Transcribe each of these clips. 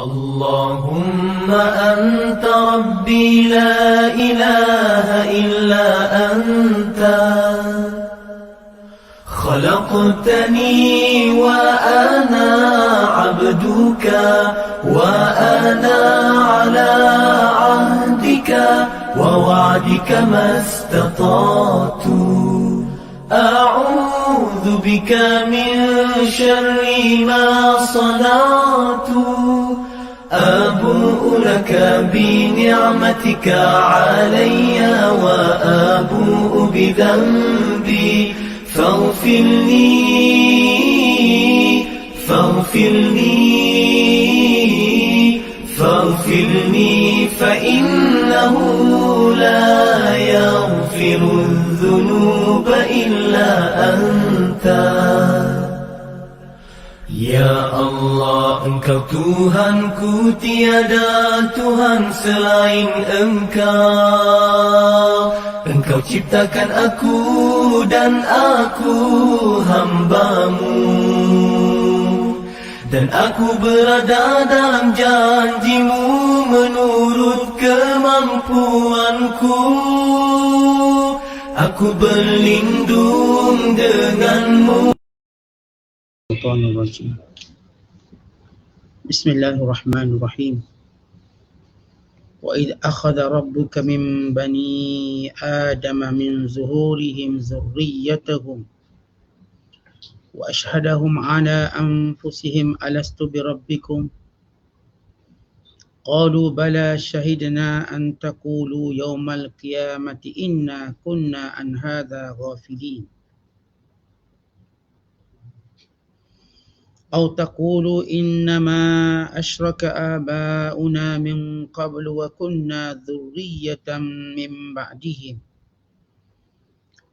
اللهم أنت ربي لا إله إلا أنت خلقتني وأنا عبدك وأنا على عهدك ووعدك ما استطعت أعوذ بك من شر ما صنعت أبوء لك بنعمتك علي وأبوء بذنبي فاغفر لي فإنه لا يغفر الذنوب إلا أنت. Ya Allah, Engkau Tuhanku, tiada Tuhan selain Engkau. Engkau ciptakan aku dan aku hamba-Mu, dan aku berada dalam janji-Mu menurut kemampuanku. Aku berlindung dengan-Mu. بسم الله الرحمن الرحيم. وإذ أخذ ربك من بني آدم من ظهورهم ذريتهم وأشهدهم على أنفسهم ألست بربكم قالوا بلى شهدنا أن تقولوا يوم القيامة إنا كنا عن هذا غافلين أو تقولوا إنما أشرك آباؤنا من قبل وكنا ذرية من بعدهم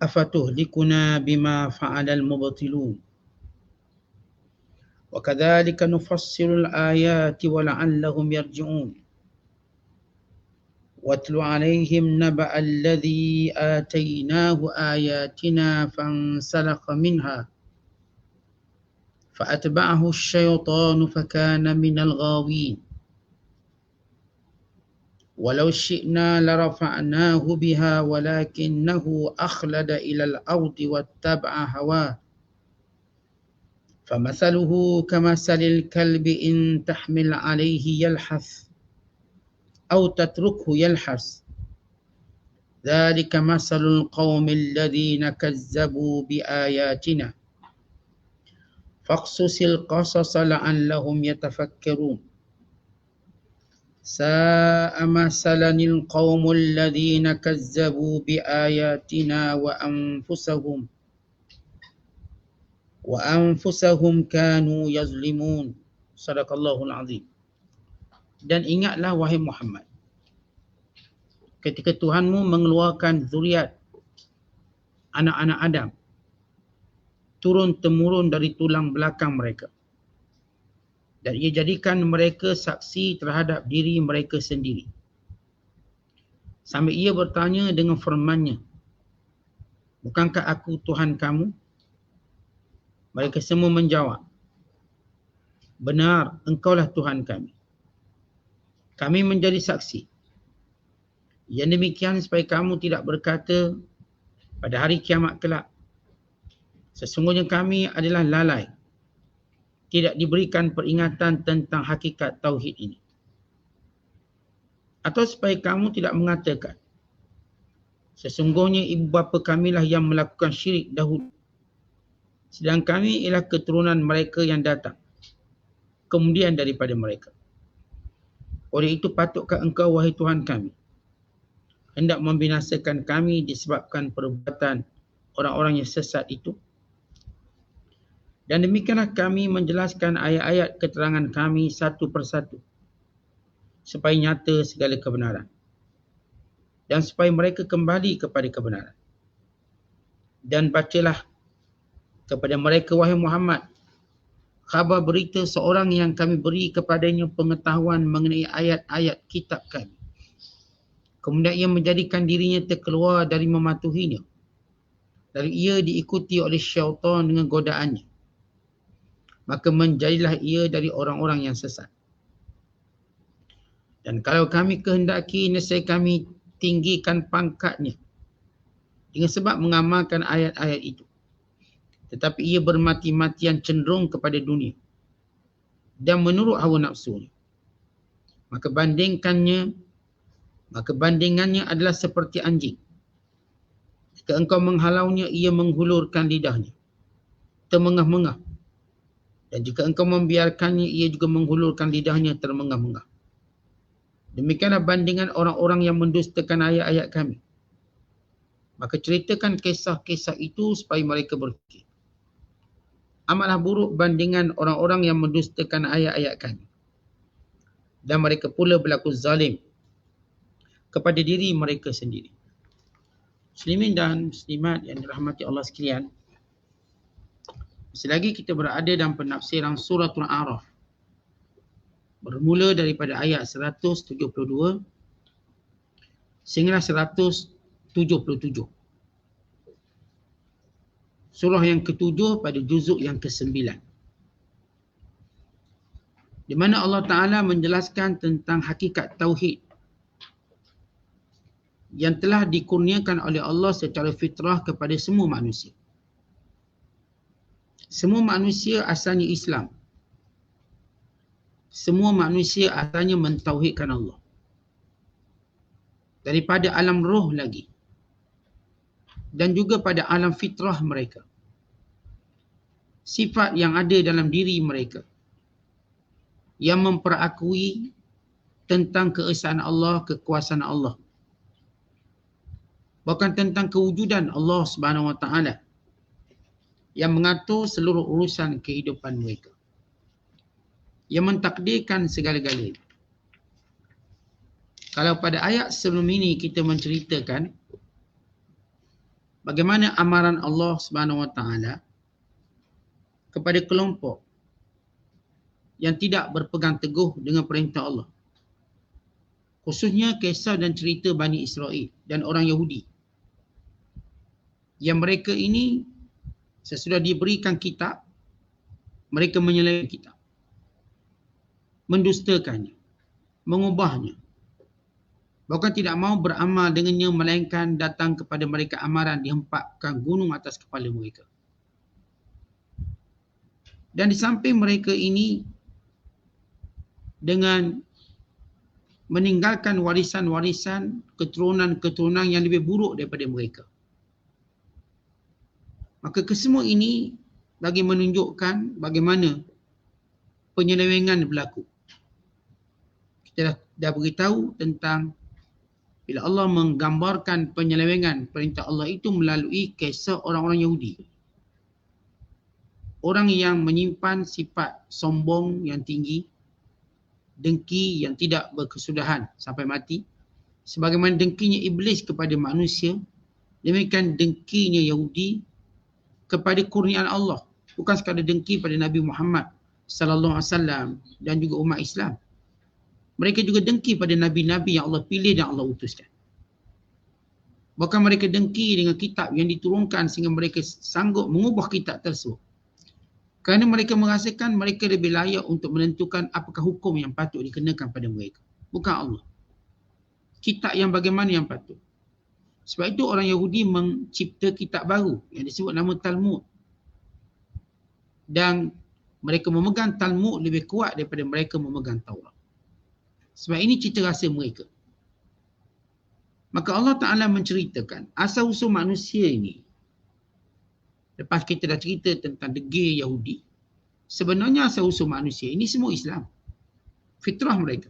أفتهلكنا بما فعل المبطلون وكذلك نفصل الآيات ولعلهم يرجعون واتل عليهم نبأ الذي آتيناه آياتنا فانسلخ منها فأتبعه الشيطان فكان من الغاوين ولو شئنا لرفعناه بها ولكنه أخلد إلى الأرض واتبع هواه فمثله كمثل الكلب إن تحمل عليه يلحث أو تتركه يلحث ذلك مثل القوم الذين كذبوا بآياتنا فاقصص القصص لعلهم يتفكرون ساء مثلا القوم الذين كذبوا بآياتنا وأنفسهم كانوا يظلمون. Sadaqallahul azim. Dan ingatlah wahai Muhammad, ketika Tuhanmu mengeluarkan zuriat anak-anak Adam turun-temurun dari tulang belakang mereka, dan ia jadikan mereka saksi terhadap diri mereka sendiri, sambil ia bertanya dengan firman-Nya, bukankah aku Tuhan kamu? Mereka semua menjawab, benar, engkaulah Tuhan kami. Kami menjadi saksi. Yang demikian supaya kamu tidak berkata pada hari kiamat kelak, sesungguhnya kami adalah lalai, tidak diberikan peringatan tentang hakikat tauhid ini. Atau supaya kamu tidak mengatakan, sesungguhnya ibu bapa kamilah yang melakukan syirik dahulu, sedang kami ialah keturunan mereka yang datang kemudian daripada mereka. Oleh itu patutkah engkau wahai Tuhan kami hendak membinasakan kami disebabkan perbuatan orang-orang yang sesat itu? Dan demikianlah kami menjelaskan ayat-ayat keterangan kami satu persatu, supaya nyata segala kebenaran, dan supaya mereka kembali kepada kebenaran. Dan bacalah kepada mereka wahai Muhammad khabar berita seorang yang kami beri kepadanya pengetahuan mengenai ayat-ayat kitab kami. Kemudian ia menjadikan dirinya terkeluar dari mematuhinya, lalu ia diikuti oleh syaitan dengan godaannya, maka menjadilah ia dari orang-orang yang sesat. Dan kalau kami kehendaki, nescaya kami tinggikan pangkatnya dengan sebab mengamalkan ayat-ayat itu. Tetapi ia bermati-matian cenderung kepada dunia dan menurut hawa nafsunya. Maka bandingannya adalah seperti anjing. Jika engkau menghalaunya, ia menghulurkan lidahnya, termengah-mengah. Dan jika engkau membiarkannya, ia juga menghulurkan lidahnya, termengah-mengah. Demikianlah bandingan orang-orang yang mendustakan ayat-ayat kami. Maka ceritakan kisah-kisah itu supaya mereka berfikir. Amatlah buruk bandingan orang-orang yang mendustakan ayat-ayat kami. Dan mereka pula berlaku zalim kepada diri mereka sendiri. Muslimin dan muslimat yang dirahmati Allah sekalian, selagi kita berada dalam penafsiran suratul A'raf, bermula daripada ayat 172 sehingga 177. Surah yang ke-7 pada juzuk yang ke-9. Di mana Allah Ta'ala menjelaskan tentang hakikat tauhid yang telah dikurniakan oleh Allah secara fitrah kepada semua manusia. Semua manusia asalnya Islam. Semua manusia asalnya mentauhidkan Allah. Daripada alam roh lagi. Dan juga pada alam fitrah mereka. Sifat yang ada dalam diri mereka yang memperakui tentang keesaan Allah, kekuasaan Allah. Bahkan tentang kewujudan Allah Subhanahu Wa Taala yang mengatur seluruh urusan kehidupan mereka. Yang mentakdirkan segala-galanya. Kalau pada ayat sebelum ini kita menceritakan bagaimana amaran Allah Subhanahu Wa Taala kepada kelompok yang tidak berpegang teguh dengan perintah Allah. Khususnya kisah dan cerita Bani Israel dan orang Yahudi. Yang mereka ini sesudah diberikan kitab, mereka menyelewengkan kitab. Mendustakannya, mengubahnya. Bahkan tidak mahu beramal dengannya, melainkan datang kepada mereka amaran dihempapkan gunung atas kepala mereka. Dan di samping mereka ini dengan meninggalkan warisan-warisan keturunan-keturunan yang lebih buruk daripada mereka. Maka kesemua ini bagi menunjukkan bagaimana penyelewengan berlaku. Kita dah beritahu tentang bila Allah menggambarkan penyelewengan perintah Allah itu melalui kisah orang-orang Yahudi. Orang yang menyimpan sifat sombong yang tinggi, dengki yang tidak berkesudahan sampai mati. Sebagaimana dengkinya iblis kepada manusia, demikian dengkinya Yahudi kepada kurniaan Allah. Bukan sekadar dengki pada Nabi Muhammad sallallahu alaihi wasallam dan juga umat Islam. Mereka juga dengki pada nabi-nabi yang Allah pilih dan Allah utuskan. Bahkan mereka dengki dengan kitab yang diturunkan sehingga mereka sanggup mengubah kitab tersebut. Kerana mereka merasakan mereka lebih layak untuk menentukan apakah hukum yang patut dikenakan pada mereka. Bukan Allah. Kitab yang bagaimana yang patut. Sebab itu orang Yahudi mencipta kitab baru yang disebut nama Talmud. Dan mereka memegang Talmud lebih kuat daripada mereka memegang Taurat. Sebab ini cita rasa mereka. Maka Allah Ta'ala menceritakan asal-usul manusia ini. Lepas kita dah cerita tentang degil Yahudi, sebenarnya asal-usul manusia ini semua Islam. Fitrah mereka.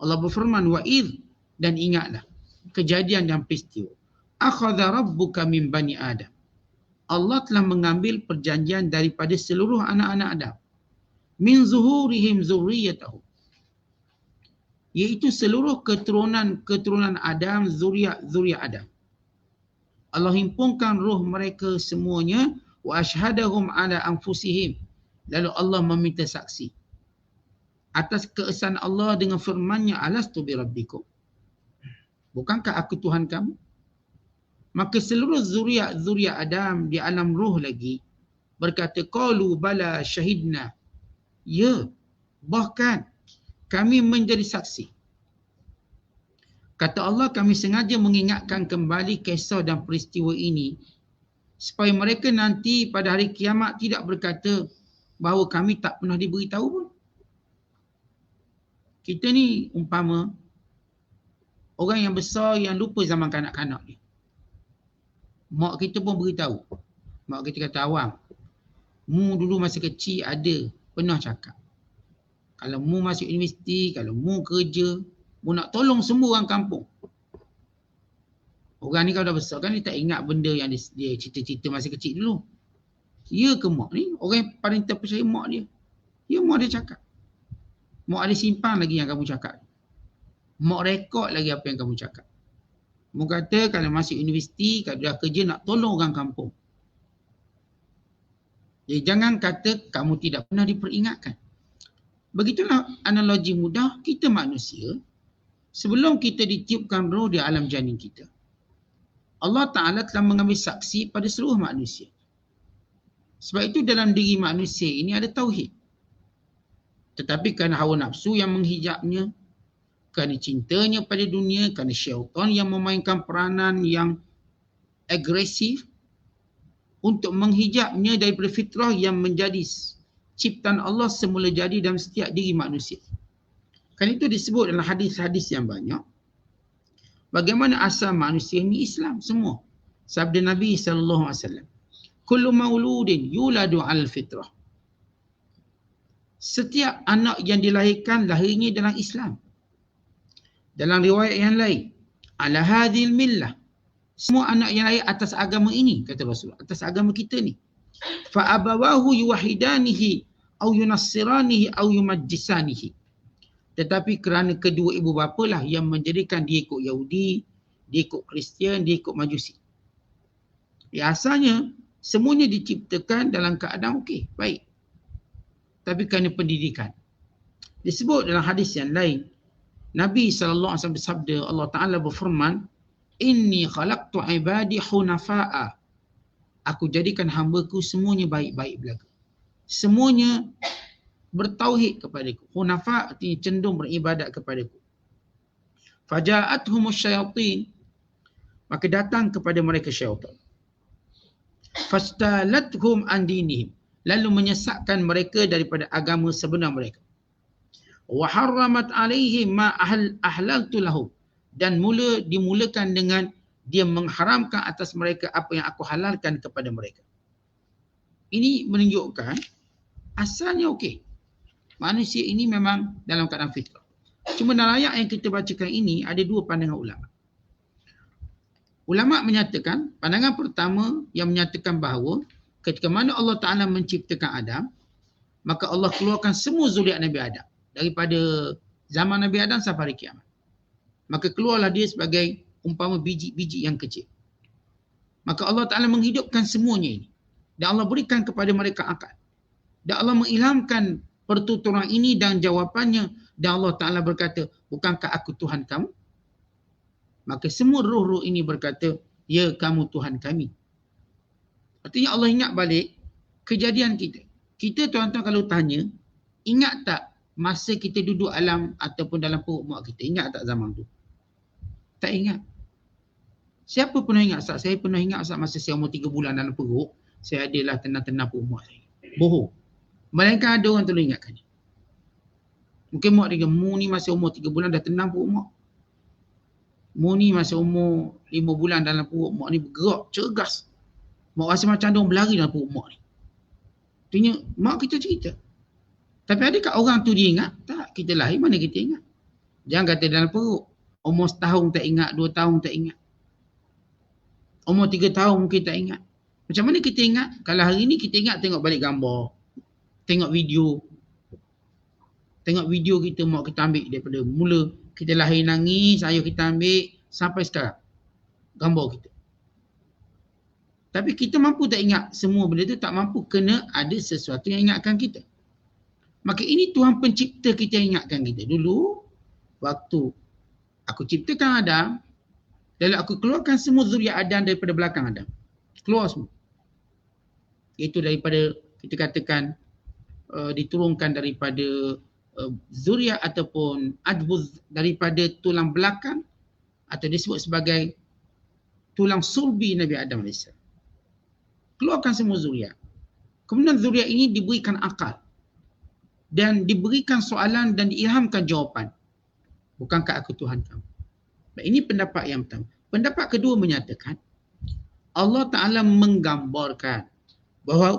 Allah berfirman, wa'idh, dan ingatlah kejadian dan peristiwa. Akhadha rabbuka min bani Adam. Allah telah mengambil perjanjian daripada seluruh anak-anak Adam. Min zuhurihim zurriyatahum. Iaitu seluruh keturunan Adam, zuriat Adam. Allah himpunkan roh mereka semuanya, wa ashhadahum ala anfusihim. Lalu Allah meminta saksi atas keesaan Allah dengan firman-Nya, alastu bi rabbikum. Bukankah aku Tuhan kamu? Maka seluruh zuriat Adam di alam roh lagi berkata, qalu bala syahidna. Ya, bahkan kami menjadi saksi. Kata Allah, kami sengaja mengingatkan kembali kisah dan peristiwa ini supaya mereka nanti pada hari kiamat tidak berkata bahawa kami tak pernah diberitahu pun. Kita ni umpama orang yang besar yang lupa zaman kanak-kanak ni. Mak kita pun beritahu. Mak kita kata, awang, mu dulu masa kecil ada pernah cakap. Kalau mu masuk universiti, kalau mu kerja, mu nak tolong semua orang kampung. Orang ni kalau dah besar kan dia tak ingat benda yang dia cerita-cerita masa kecil dulu. Ya ke mak ni? Orang yang paling terpercaya mak dia. Ya, mak dia cakap. Mak ada simpan lagi yang kamu cakap. Mak rekod lagi apa yang kamu cakap. Mu kata kalau masuk universiti, kalau dah kerja nak tolong orang kampung. Jadi jangan kata kamu tidak pernah diperingatkan. Begitulah analogi mudah kita manusia. Sebelum kita ditiupkan roh di alam janin kita, Allah Ta'ala telah mengambil saksi pada seluruh manusia. Sebab itu dalam diri manusia ini ada tauhid. Tetapi kerana hawa nafsu yang menghijabnya, kerana cintanya pada dunia, kerana syaitan yang memainkan peranan yang agresif untuk menghijabnya daripada fitrah yang menjadi ciptaan Allah semula jadi dalam setiap diri manusia. Kan itu disebut dalam hadis-hadis yang banyak. Bagaimana asal manusia ini Islam semua. Sabda Nabi SAW. Kullu mauludin yuladu al-fitrah. Setiap anak yang dilahirkan, lahirnya dalam Islam. Dalam riwayat yang lain, ala hadhil millah. Semua anak yang lahir atas agama ini, kata Rasulullah, atas agama kita ni. Fa abawahu yuwahidanihi au yunassiranihi au yumajjisanihi. Tetapi kerana kedua ibu bapa lah yang menjadikan dia ikut Yahudi, dia ikut Kristian, dia ikut Majusi. Ya, asalnya semuanya diciptakan dalam keadaan okey, baik. Tapi kerana pendidikan. Disebut dalam hadis yang lain, Nabi SAW bersabda, Allah Ta'ala berfirman, Inni khalaqtu ibadi hunafa'a. Aku jadikan hamba-Ku semuanya baik-baik belaka. Semuanya bertauhid kepadaku. Hunafa' artinya cenderung beribadat kepadaku. Faja'athumus syayatin. Maka datang kepada mereka syaitan. Fastalathum an dinihim. Lalu menyesatkan mereka daripada agama sebenar mereka. Wa harramat alaihim ma ahlaltu lahum. Dan dimulakan dengan dia mengharamkan atas mereka apa yang aku halalkan kepada mereka. Ini menunjukkan asalnya okey. Manusia ini memang dalam keadaan fitrah. Cuma dalam ayat yang kita bacakan ini ada dua pandangan ulama. Ulama menyatakan, pandangan pertama yang menyatakan bahawa ketika mana Allah Ta'ala menciptakan Adam, maka Allah keluarkan semua zuriat Nabi Adam. Daripada zaman Nabi Adam sampai hari kiamat. Maka keluarlah dia sebagai umpama biji-biji yang kecil. Maka Allah Ta'ala menghidupkan semuanya ini. Dan Allah berikan kepada mereka akal. Dan Allah mengilhamkan pertuturan ini dan jawapannya. Dan Allah Ta'ala berkata, bukankah aku Tuhan kamu? Maka semua roh-roh ini berkata, ya kamu Tuhan kami. Artinya Allah ingat balik kejadian kita. Kita tuan-tuan kalau tanya, ingat tak masa kita duduk alam ataupun dalam perut mak kita? Ingat tak zaman tu? Tak ingat. Siapa pernah ingat Ustaz? Saya pernah ingat Ustaz masa saya umur 3 bulan dalam perut, saya adalah tenang-tenang perut mak saya. Bohong. Melainkan ada orang tolong ingatkan ni. Mungkin mak dia, mu ni masa umur 3 bulan dah tenang perut mak. Mu ni masa umur 5 bulan dalam perut mak ni bergerak, cergas. Mak rasa macam dia orang berlari dalam perut mak ni. Artinya mak kita cerita. Tapi adakah orang tu dia ingat? Tak, kita lahir mana kita ingat. Jangan kata dalam perut. Umur 1 tahun tak ingat, 2 tahun tak ingat. Umur 3 tahun mungkin tak ingat. Macam mana kita ingat? Kalau hari ni kita ingat tengok balik gambar. Tengok video. Tengok video kita, mak kita ambil daripada mula kita lahir nangis, ayah kita ambil sampai sekarang. Gambar kita. Tapi kita mampu tak ingat semua benda tu? Tak mampu, kena ada sesuatu yang ingatkan kita. Maka ini Tuhan pencipta kita ingatkan kita. Dulu, waktu aku ciptakan Adam, lalu aku keluarkan semua zuriat Adam daripada belakang Adam. Keluar semua. Itu daripada, kita katakan, diturunkan daripada zuriat ataupun adbuz daripada tulang belakang atau disebut sebagai tulang sulbi Nabi Adam AS. Keluarkan semua zuriat. Kemudian zuriat ini diberikan akal dan diberikan soalan dan diilhamkan jawapan. Bukankah aku Tuhan kamu? Nah, ini pendapat yang pertama. Pendapat kedua menyatakan Allah Ta'ala menggambarkan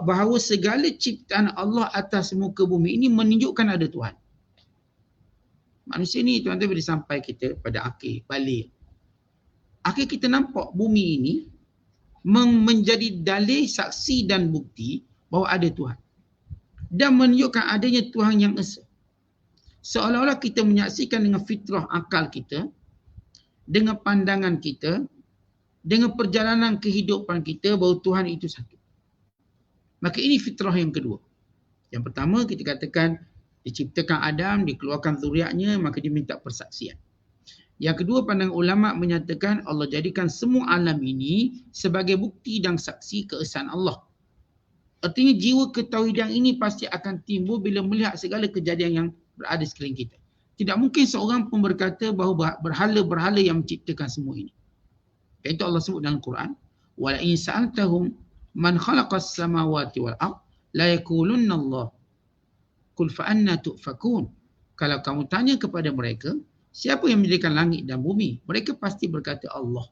bahawa segala ciptaan Allah atas muka bumi ini menunjukkan ada Tuhan. Manusia ni tuan-tuan boleh sampai kita pada akhir balik. Akhir kita nampak bumi ini menjadi dalil, saksi dan bukti bahawa ada Tuhan. Dan menunjukkan adanya Tuhan yang esa. Seolah-olah kita menyaksikan dengan fitrah akal kita, dengan pandangan kita, dengan perjalanan kehidupan kita bahawa Tuhan itu satu. Maka ini fitrah yang kedua. Yang pertama kita katakan diciptakan Adam, dikeluarkan zuriatnya, maka dia minta persaksian. Yang kedua, pandangan ulama menyatakan Allah jadikan semua alam ini sebagai bukti dan saksi keesaan Allah. Artinya jiwa ketauhidan ini pasti akan timbul bila melihat segala kejadian yang berada sekeliling kita. Tidak mungkin seorang pun berkata bahawa berhala-berhala yang menciptakan semua ini. Itu Allah sebut dalam Quran, wa la in sa'altahum man khalaqas samawati wal ard la yaqulunna Allah. Qul fa anna tu'fakun. Kalau kamu tanya kepada mereka, siapa yang mendirikan langit dan bumi? Mereka pasti berkata Allah.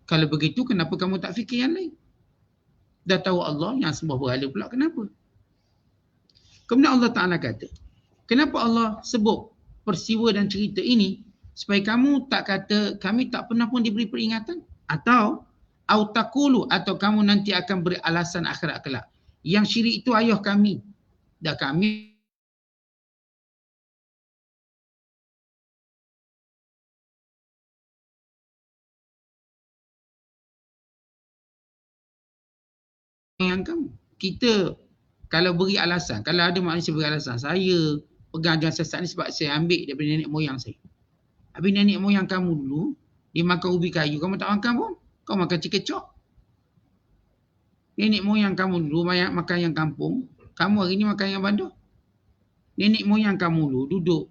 Kalau begitu, kenapa kamu tak fikir yang lain? Dah tahu Allah yang sembah berhala pula, kenapa? Kemudian Allah Ta'ala kata, kenapa Allah sebut peristiwa dan cerita ini supaya kamu tak kata kami tak pernah pun diberi peringatan? Atau autakulu, atau kamu nanti akan beri alasan akhirat kelak. Yang syirik itu ayah kami. Dah kami yang kamu. Kita kalau beri alasan, kalau ada manusia beri alasan, saya pegang jalan sesat ni sebab saya ambil daripada nenek moyang saya. Habis nenek moyang kamu dulu, dia makan ubi kayu, kamu tak makan pun. Kau makan cikecok. Nenek moyang kamu dulu makan yang kampung, kamu hari ni makan yang bandar. Nenek moyang kamu dulu duduk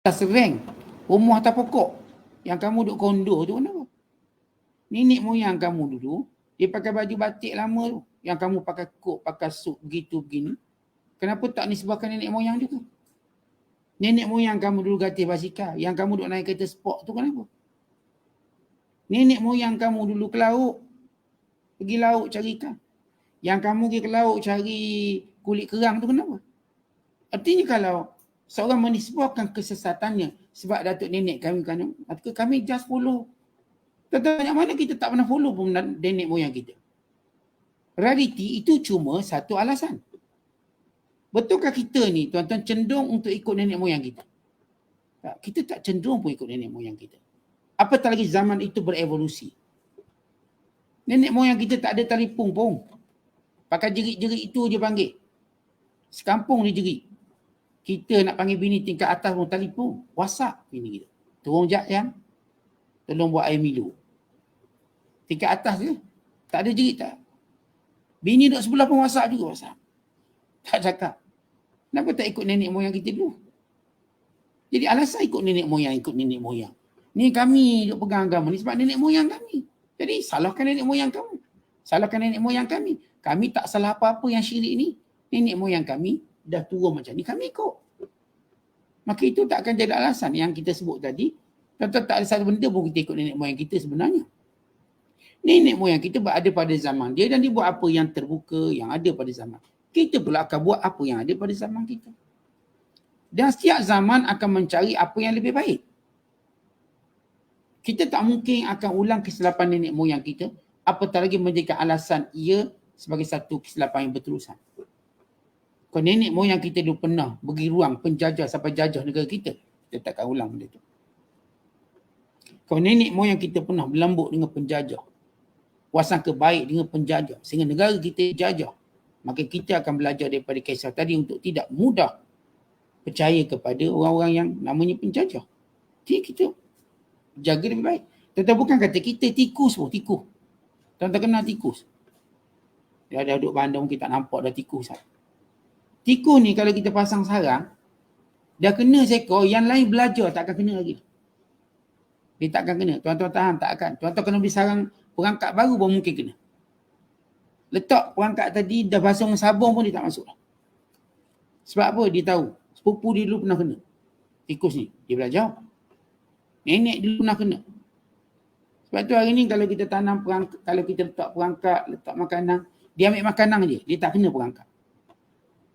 atas sereng, rumah atas pokok. Yang kamu duduk kondo tu kenapa? Nenek moyang kamu dulu, dia pakai baju batik lama tu. Yang kamu pakai kok, pakai suit begitu begini. Kenapa tak nisbahkan nenek moyang juga? Nenek moyang kamu dulu gatih basikal. Yang kamu duduk naik kereta sport tu kenapa? Nenek moyang kamu dulu ke laut. Pergi laut cari ikan. Yang kamu pergi ke laut cari kulit kerang tu kenapa? Artinya kalau seorang menisbahkan kesesatannya sebab datuk nenek kami kan, maka kami just follow. Tentang mana kita tak pernah follow pun nenek moyang kita. Realiti itu cuma satu alasan. Betulkah kita ni tuan-tuan cenderung untuk ikut nenek moyang kita? Tak, kita tak cenderung pun ikut nenek moyang kita. Apatah lagi zaman itu berevolusi. Nenek moyang kita tak ada telefon pun. Pakai jerit-jerit itu dia panggil. Sekampung dia jerit. Kita nak panggil bini tingkat atas pun telefon. WhatsApp bini kita. Turun jap yang. Tolong buat air Milo. Tingkat atas je. Tak ada jerit tak. Bini duduk sebelah pun WhatsApp juga WhatsApp. Tak cakap. Kenapa tak ikut nenek moyang kita dulu? Jadi alasan ikut nenek moyang. Ni kami duk pegang agama ni sebab nenek moyang kami. Jadi salahkan nenek moyang kamu. Salahkan nenek moyang kami. Kami tak salah apa-apa yang syirik ni. Nenek moyang kami dah turun macam ni, kami ikut. Maka itu tak akan jadi alasan yang kita sebut tadi. Tentu tak ada satu benda pun kita ikut nenek moyang kita sebenarnya. Nenek moyang kita berada pada zaman dia dan dia buat apa yang terbuka, yang ada pada zaman. Kita pula akan buat apa yang ada pada zaman kita. Dan setiap zaman akan mencari apa yang lebih baik. Kita tak mungkin akan ulang kesilapan nenek moyang kita, apatah lagi menjadikan alasan ia sebagai satu kesilapan yang berterusan. Kalau nenek moyang kita dulu pernah bagi ruang penjajah sampai jajah negara kita, kita takkan ulang benda itu. Kalau nenek moyang kita pernah berlambuk dengan penjajah, wasangka baik dengan penjajah sehingga negara kita jajah, maka kita akan belajar daripada kisah tadi untuk tidak mudah percaya kepada orang-orang yang namanya penjajah. Jadi kita jaga lebih baik. Tetapi bukan kata kita tikus pun, tikus. Tuan-tuan kenal tikus? Dia dah duduk bandar kita tak nampak dah tikus. Tikus ni kalau kita pasang sarang, dah kena seekor, yang lain belajar tak akan kena lagi. Dia takkan kena. Tuan-tuan tahan, tak akan. Tuan-tuan kena beli sarang perangkat baru baru mungkin kena. Letak perangkat tadi dah basuh dengan sabun pun dia tak masuk. Sebab apa? Dia tahu. Sepupu dia dulu pernah kena. Tikus ni. Dia belajar. Nenek dulu pernah kena. Sebab tu hari ni kalau kita tanam perangkat, kalau kita letak perangkat, letak makanan, dia ambil makanan je. Dia tak kena perangkat.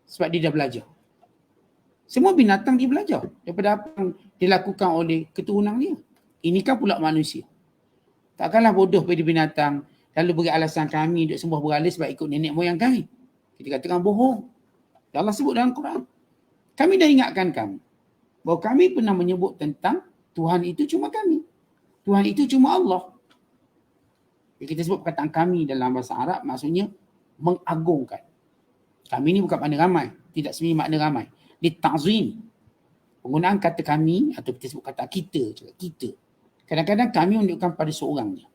Sebab dia dah belajar. Semua binatang dia belajar daripada apa yang dilakukan oleh keturunan dia. Ini kan pula manusia. Takkanlah bodoh pada binatang lalu beri alasan kami duk sembah berhala sebab ikut nenek moyang kami. Kita katakan bohong. Allah sebut dalam Quran. Kami dah ingatkan kamu bahawa kami pernah menyebut tentang Tuhan itu cuma kami. Tuhan itu cuma Allah. Bila kita sebut perkataan kami dalam bahasa Arab maksudnya mengagungkan. Kami ni bukan makna ramai. Tidak sebenarnya makna ramai. Dia ta'zim. Penggunaan kata kami atau kita sebut kata kita. Kita. Kadang-kadang kami menunjukkan pada seorang je.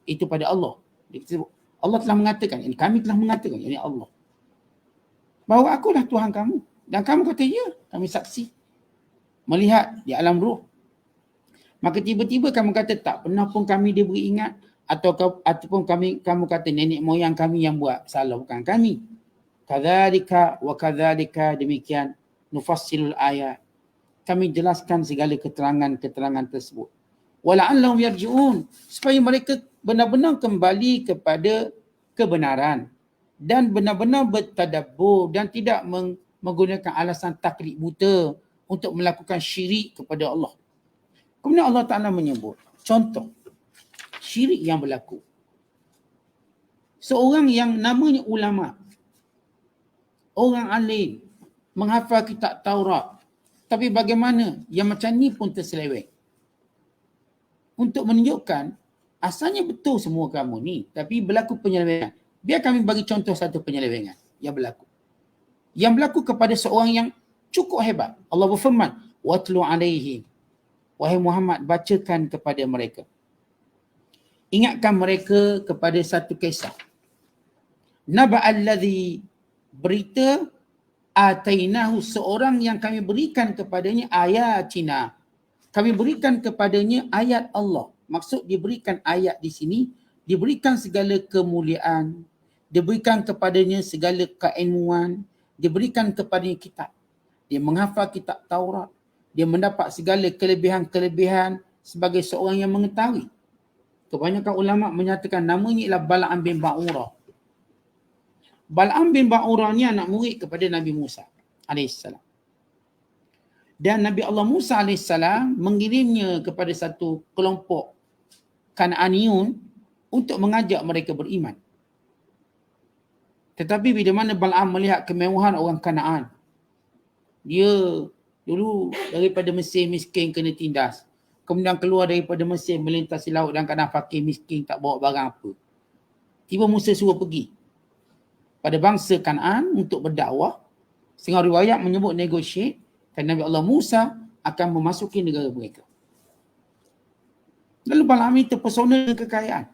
Itu pada Allah. Kita sebut, Allah telah mengatakan. Kami telah mengatakan. Ini Allah. Bahawa akulah Tuhan kamu. Dan kamu kata ya. Kami saksi. Melihat di alam ruh. Maka tiba-tiba kamu kata tak pernah pun kami diberi ingat. Ataupun kamu kata nenek moyang kami yang buat. Salah bukan kami. Kadzalika wa kadzalika demikian. Nufassilul ayat. Kami jelaskan segala keterangan-keterangan tersebut. Wala'allahum yarji'un. Supaya mereka benar-benar kembali kepada kebenaran. Dan benar-benar bertadabbur dan tidak menggunakan alasan taklid buta untuk melakukan syirik kepada Allah. Kemudian Allah Ta'ala menyebut contoh syirik yang berlaku. Seorang yang namanya ulama, orang alim, menghafal kitab Taurat, tapi bagaimana yang macam ni pun terseleweng. Untuk menunjukkan asalnya betul semua kamu ni, tapi berlaku penyelewengan. Biar kami bagi contoh satu penyelewengan yang berlaku. Yang berlaku kepada seorang yang cukup hebat. Allah berfirman, "Watlu alaihim." Wahai Muhammad, bacakan kepada mereka. Ingatkan mereka kepada satu kisah. Naba'al ladzi, berita atainahu, seorang yang kami berikan kepadanya ayatina. Kami berikan kepadanya ayat Allah. Maksud diberikan ayat di sini, diberikan segala kemuliaan, diberikan kepadanya segala keilmuan, diberikan kepadanya kitab. Dia menghafal kitab Taurat. Dia mendapat segala kelebihan-kelebihan sebagai seorang yang mengetahui. Kebanyakan ulama menyatakan namanya ialah Bal'am bin Ba'urah. Bal'am bin Ba'urah ni anak murid kepada Nabi Musa AS. Dan Nabi Allah Musa AS mengirimnya kepada satu kelompok Kan'aniyun untuk mengajak mereka beriman. Tetapi bila mana Bal'am melihat kemewahan orang Kanaan, dia dulu daripada Mesir miskin kena tindas. Kemudian keluar daripada Mesir melintasi laut dan keadaan fakir miskin tak bawa barang apa. Tiba Musa suruh pergi pada bangsa Kanaan untuk berdakwah. Setengah riwayat menyebut negotiate dan Nabi Allah Musa akan memasuki negara mereka. Lalu Bal'am ini terpesona dengan kekayaan.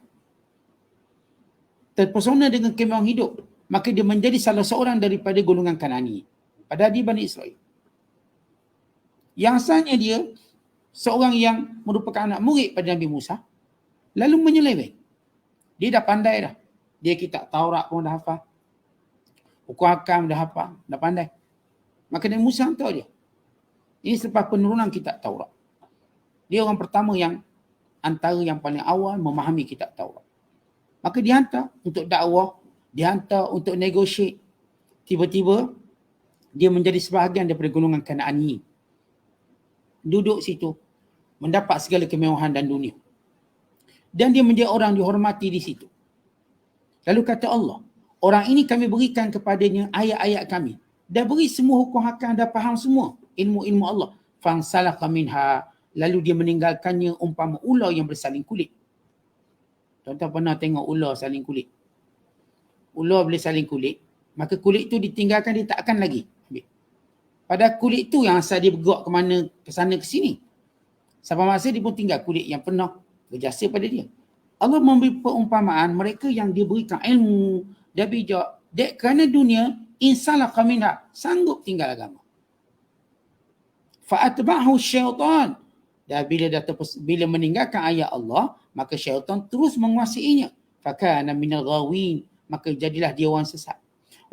Terpesona dengan kemewahan hidup. Maka dia menjadi salah seorang daripada golongan Kanani. Padahal di Bani Israel. Yang asalnya dia seorang yang merupakan anak murid pada Nabi Musa. Lalu menyeleweng. Dia dah pandai dah. Dia kitab Taurat pun dah hafal. Hukum hakam dah hafal. Dah pandai. Maka Nabi Musa hantar dia. Ini selepas penurunan kitab Taurat. Dia orang pertama yang antara yang paling awal memahami kitab Taurat. Maka dihantar untuk dakwah. Dihantar untuk negotiate. Tiba-tiba dia menjadi sebahagian daripada golongan Kanani. Duduk situ. Mendapat segala kemewahan dan dunia. Dan dia menjadi orang dihormati di situ. Lalu kata Allah, orang ini kami berikan kepadanya ayat-ayat kami. Dah beri semua hukum hakam, dah faham semua ilmu-ilmu Allah. Fansalakha minha, lalu dia meninggalkannya umpama ular yang bersaling kulit. Tuan-tuan pernah tengok ular saling kulit? Ular boleh saling kulit, maka kulit tu ditinggalkan, dia tak akan lagi ambil. Padahal kulit tu yang asal dia bergerak ke mana, ke sana ke sini. Sampai masa dia pun tinggal kulit yang pernah berjasa pada dia. Allah memberi perumpamaan mereka yang diberikan ilmu dan bijak. Dek kerana dunia, insalakha minha, sanggup tinggal agama. Fa'atba'hu syaitan, Dan bila meninggalkan ayat Allah, maka syaitan terus menguasainya. Fakana minal ghawin, maka jadilah dia orang sesat.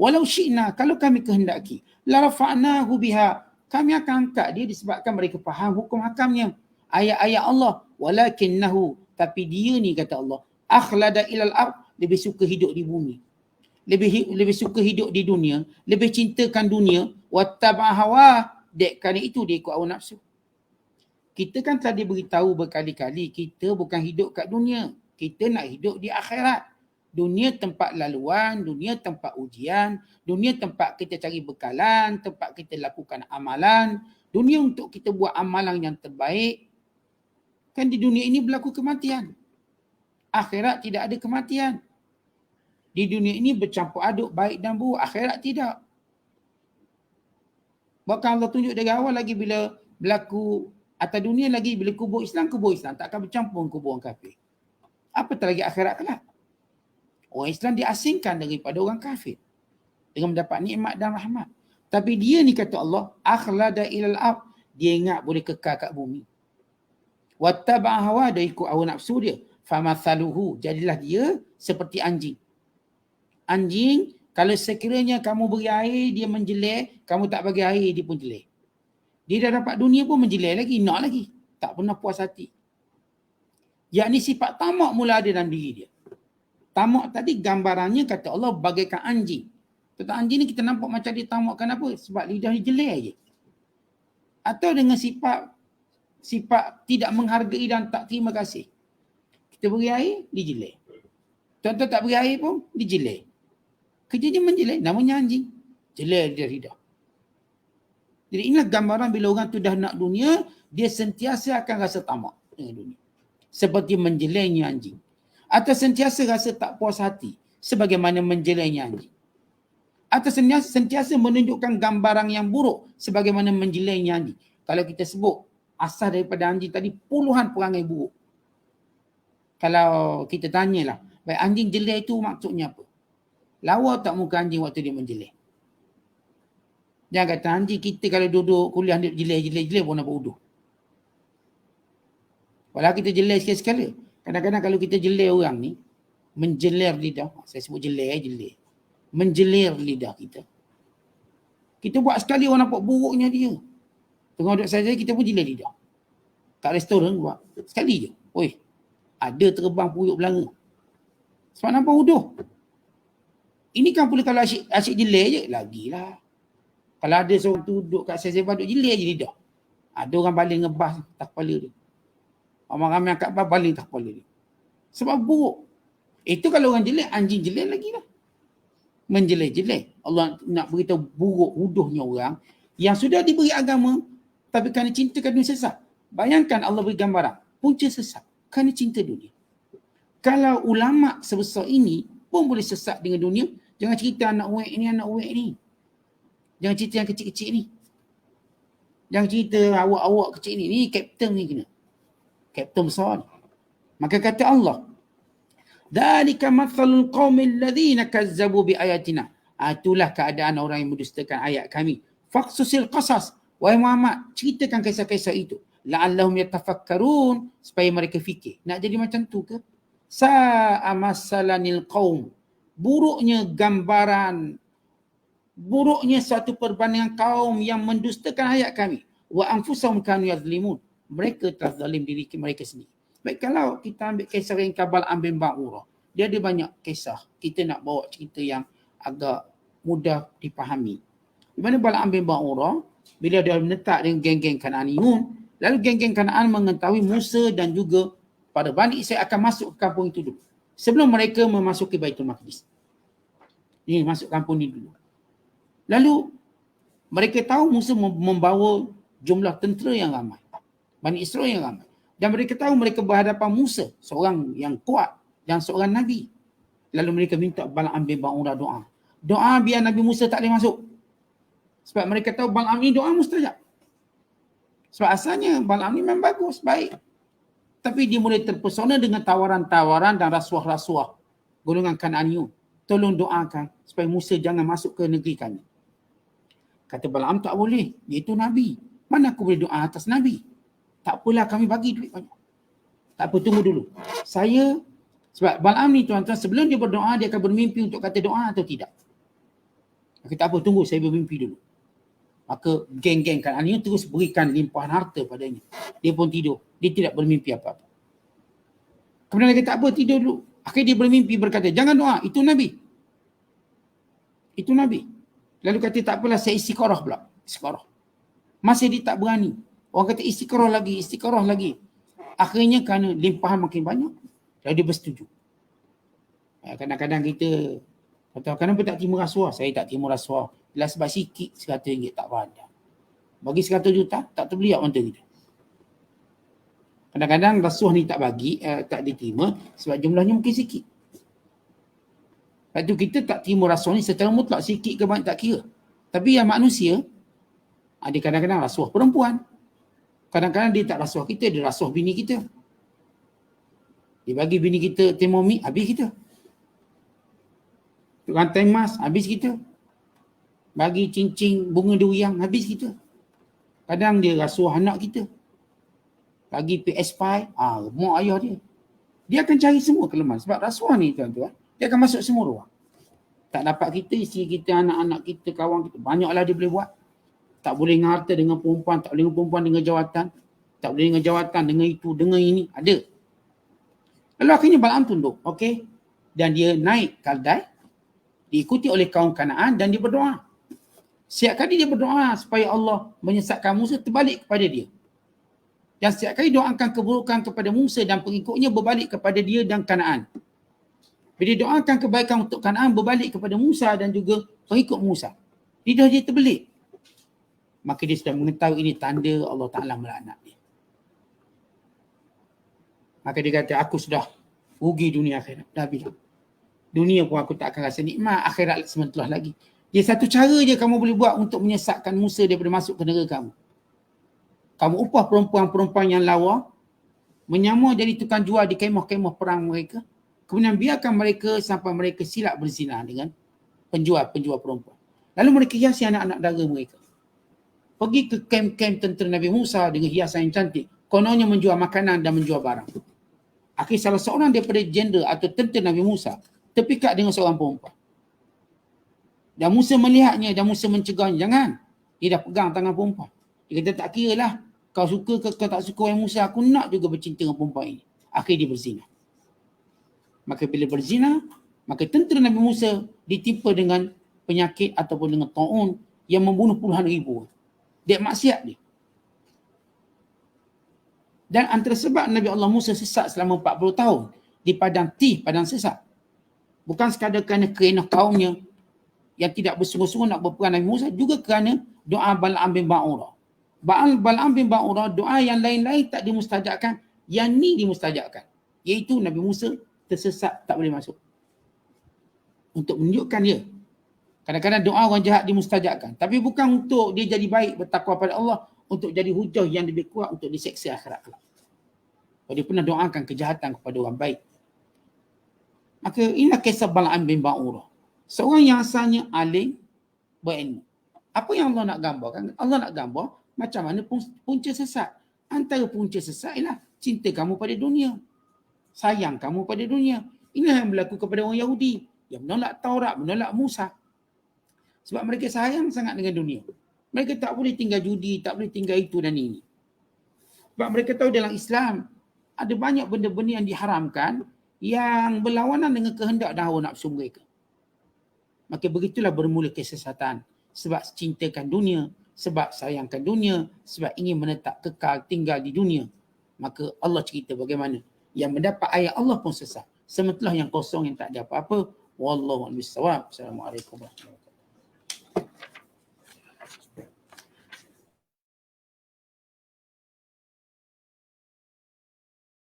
Walau syi'na, kalau kami kehendaki, la rafa'nahu biha, kami akan angkat dia disebabkan mereka faham hukum hakamnya, ayat-ayat Allah. Walakinnahu, tapi dia ni kata Allah, akhlada ilal ard, lebih suka hidup di bumi. Lebih suka hidup di dunia, lebih cintakan dunia, wattaba hawa, dek kerana itu dia ikut hawa nafsu. Kita kan telah diberitahu berkali-kali, kita bukan hidup kat dunia. Kita nak hidup di akhirat. Dunia tempat laluan, dunia tempat ujian, dunia tempat kita cari bekalan, tempat kita lakukan amalan, dunia untuk kita buat amalan yang terbaik. Kan di dunia ini berlaku kematian. Akhirat tidak ada kematian. Di dunia ini bercampur aduk baik dan buruk, akhirat tidak. Bahkan Allah tunjuk dari awal lagi bila berlaku atas dunia lagi, bila kubur Islam tak akan bercampur dengan kubur orang kafir. Apatah lagi akhirat kelak. Orang Islam diasingkan daripada orang kafir dengan mendapat nikmat dan rahmat. Tapi dia ni kata Allah, akhlada ilal ard, dia ingat boleh kekal kat bumi. Wattaba hawa, dia ikut hawa nafsu dia. Famathaluhu, jadilah dia seperti anjing. Anjing, kalau sekiranya kamu beri air, dia menjelek, kamu tak bagi air, dia pun jelek. Dia dah dapat dunia pun menjelek lagi, nak lagi. Tak pernah puas hati. Yakni sifat tamak mula ada dalam diri dia. Tamak tadi gambarannya kata Allah bagaikan anjing. Tentang anjing ni kita nampak macam dia tamak kenapa? Sebab lidah dia jelek je. Atau dengan sifat tidak menghargai dan tak terima kasih. Kita beri air, dia jelek. Tuan-tuan tak beri air pun, dia jelek. Kerja dia menjelek, namanya anjing. Jelek dia lidah. Jadi inilah gambaran bila orang tu dah nak dunia, dia sentiasa akan rasa tamak dengan dunia. Seperti menjeleknya anjing. Atau sentiasa rasa tak puas hati sebagaimana menjeleknya anjing. Atau sentiasa menunjukkan gambaran yang buruk sebagaimana menjeleknya anjing. Kalau kita sebut asal daripada anjing tadi puluhan perangai buruk. Kalau kita tanyalah, baik anjing jelek itu maksudnya apa? Lawa tak muka anjing waktu dia menjelek? Jangan kata anjing kita kalau duduk kuliah dia jelek pun nak berhuduh. Walau kita jelek sekali-sekala. Kadang-kadang kalau kita jelek orang ni, menjeler lidah. Saya sebut jelek. Menjeler lidah kita. Kita buat sekali orang nampak buruknya dia. Tengah duduk saja kita pun jelek lidah. Kat restoran buat. Sekali je. Oi, ada terbang puyuk belanga. Sebab nampak huduh. Ini kan pula kalau asyik jelek je, lagilah. Kalau ada seorang tu duduk kat sesi-sesi duduk jelek je lidah. Ada orang baling ngebas tak kepala dia. Orang ramai angkat bas baling tak kepala dia. Sebab buruk. Itu kalau orang jelek, anjing jelek lagi lah. Menjelek-jelek. Allah nak beritahu buruk huduhnya orang yang sudah diberi agama tapi kerana cinta kat dunia sesat. Bayangkan Allah beri gambaran. Punca sesat kerana cinta dunia. Kalau ulama sebesar ini pun boleh sesat dengan dunia, jangan cerita anak uek ni. Jangan cerita yang kecil-kecil ni. Jangan cerita awak-awak kecil ni. Ni kapten ni kena. Kapten besar ni. Maka kata Allah, "Dzalika mathalul qaumil ladzina kazzabu bi ayatina." Itulah keadaan orang yang mendustakan ayat kami. Faqsusil qasas. Wahai Muhammad, ceritakan kisah-kisah itu. La'allahum yatafakkarun, supaya mereka fikir. Nak jadi macam tu ke? Sa'a masalanil qaum. Buruknya gambaran, buruknya suatu perbandingan kaum yang mendustakan ayat kami. Wa anfusahum kanu yazlimun. Mereka telah zalim diri mereka sendiri. Baik, kalau kita ambil kisah yang Bal'am bin Ba'urah, dia ada banyak kisah. Kita nak bawa cerita yang agak mudah dipahami. Di mana Bal'am bin Ba'urah, bila dia menetap dengan geng-geng Kan'aniyun, lalu geng-geng Kan'an mengetahui Musa dan juga para Bani Israel akan masuk ke kampung itu dulu. Sebelum mereka memasuki Baitul Maqdis. Ini masuk kampung ini dulu. Lalu mereka tahu Musa membawa jumlah tentera yang ramai. Bani Israel yang ramai. Dan mereka tahu mereka berhadapan Musa, seorang yang kuat dan seorang Nabi. Lalu mereka minta Bal'am bin Ba'urah doa. Doa biar Nabi Musa tak boleh masuk. Sebab mereka tahu Bal'am ni doa mustajab. Sebab asalnya Bal'am ni memang bagus, baik. Tapi dia mulai terpesona dengan tawaran-tawaran dan rasuah-rasuah golongan Kan'aniyun. Tolong doakan supaya Musa jangan masuk ke negeri kami. Kata Bal'am, tak boleh. Dia itu Nabi. Mana aku boleh doa atas Nabi? Tak apalah, kami bagi duit banyak. Tak apa, tunggu dulu. Sebab Bal'am ni tuan-tuan, sebelum dia berdoa, dia akan bermimpi untuk kata doa atau tidak. Maka tak apa, tunggu saya bermimpi dulu. Maka geng-geng Kan'aniyun terus berikan limpahan harta padanya. Dia pun tidur. Dia tidak bermimpi apa-apa. Kemudian dia kata, tak apa, tidur dulu. Akhirnya dia bermimpi berkata, jangan doa, itu Nabi. Itu Nabi. Lalu kata, tak apalah, saya istiqarah pula. Istiqarah. Masih dia tak berani. Orang kata istiqarah lagi. Akhirnya kerana limpahan makin banyak, lalu dia bersetuju. Kadang-kadang kita, kenapa tak terima rasuah? Saya tak terima rasuah. Bila sebab sikit RM100 tak ada. Bagi RM100 juta, tak terbeli mata kita. Kadang-kadang rasuah ni tak diterima sebab jumlahnya mungkin sikit. Lepas tu kita tak terima rasuah ni secara mutlak, sikit ke banyak tak kira. Tapi yang manusia, ada kadang-kadang rasuah perempuan. Kadang-kadang dia tak rasuah kita, dia rasuah bini kita. Dia bagi bini kita termomik, habis kita. Rantai emas, habis kita. Bagi cincin bunga durian, habis kita. Kadang dia rasuah anak kita. Bagi PS5, mak ayah dia. Dia akan cari semua kelemahan. Sebab rasuah ni tuan-tuan, dia akan masuk semua ruang. Tak dapat kita, isteri kita, anak-anak kita, kawan kita, banyaklah dia boleh buat. Tak boleh dengan harta dengan perempuan, tak boleh dengan perempuan dengan jawatan, tak boleh dengan jawatan dengan itu, dengan ini, ada. Lalu akhirnya Bal'am tunduk, okey. Dan dia naik kaldai, diikuti oleh kaum Kanaan dan dia berdoa. Setiap kali dia berdoa supaya Allah menyesatkan Musa, terbalik kepada dia. Dan setiap kali doakan keburukan kepada Musa dan pengikutnya, berbalik kepada dia dan Kanaan. Bila dia doakan kebaikan untuk Kanaan, berbalik kepada Musa dan juga pengikut Musa. Lidah dia terbelit. Maka dia sudah mengetahui ini tanda Allah Ta'ala melaknat dia. Maka dia kata, aku sudah rugi dunia akhirat. Dah bilang. Dunia pun aku tak akan rasa nikmat, akhirat sementara lagi. Dia satu cara je kamu boleh buat untuk menyesatkan Musa daripada masuk ke negara kamu. Kamu upah perempuan-perempuan yang lawa, menyamar jadi tukang jual di kemah-kemah perang mereka. Kemudian biarkan mereka sampai mereka silap berzina dengan penjual-penjual perempuan. Lalu mereka hiasi anak-anak dara mereka. Pergi ke kem-kem tentera Nabi Musa dengan hiasan yang cantik. Kononnya menjual makanan dan menjual barang. Akhirnya salah seorang daripada jenderal atau tentera Nabi Musa terpikat dengan seorang perempuan. Dan Musa melihatnya dan Musa mencegahnya. Jangan. Dia dah pegang tangan perempuan. Dia kata, tak kira lah. Kau suka ke kau tak suka wahai Musa, aku nak juga bercinta dengan perempuan ini. Akhirnya dia berzina. Maka bila berzina, maka tentera Nabi Musa ditimpa dengan penyakit ataupun dengan ta'un yang membunuh puluhan ribu. Dia maksiat dia. Dan antara sebab Nabi Allah Musa sesat selama 40 tahun di padang Tih, padang sesat. Bukan sekadar kerana kerenah kaumnya yang tidak bersungguh-sungguh nak berperang Nabi Musa, juga kerana doa Bal'am bin Ba'urah. Bal'am bin Ba'urah, doa yang lain-lain tak dimustajabkan, yang ni dimustajabkan. Iaitu Nabi Musa tersesat, tak boleh masuk. Untuk menunjukkan dia. Kadang-kadang doa orang jahat dimustajabkan. Tapi bukan untuk dia jadi baik, bertakwa pada Allah, untuk jadi hujah yang lebih kuat untuk diseksa akhirat kelak. Kalau dia pernah doakan kejahatan kepada orang baik. Maka inilah kisah Bal'am bin Ba'urah. Seorang yang asalnya alim, berilmu. Apa yang Allah nak gambarkan? Allah nak gambar macam mana punca sesat. Antara punca sesat ialah cinta kamu pada dunia. Sayang kamu pada dunia. Inilah yang berlaku kepada orang Yahudi yang menolak Taurat, menolak Musa. Sebab mereka sayang sangat dengan dunia. Mereka tak boleh tinggal judi, tak boleh tinggal itu dan ini. Sebab mereka tahu dalam Islam ada banyak benda-benda yang diharamkan yang berlawanan dengan kehendak dan hawa nafsu mereka. Maka begitulah bermula kesesatan. Sebab cintakan dunia, sebab sayangkan dunia, sebab ingin menetap kekal tinggal di dunia. Maka Allah cerita bagaimana yang mendapat ayat Allah pun sesat. Sementara yang kosong yang tak ada apa-apa. Wallahu a'lam bishawab. Assalamualaikum warahmatullahi wabarakatuh.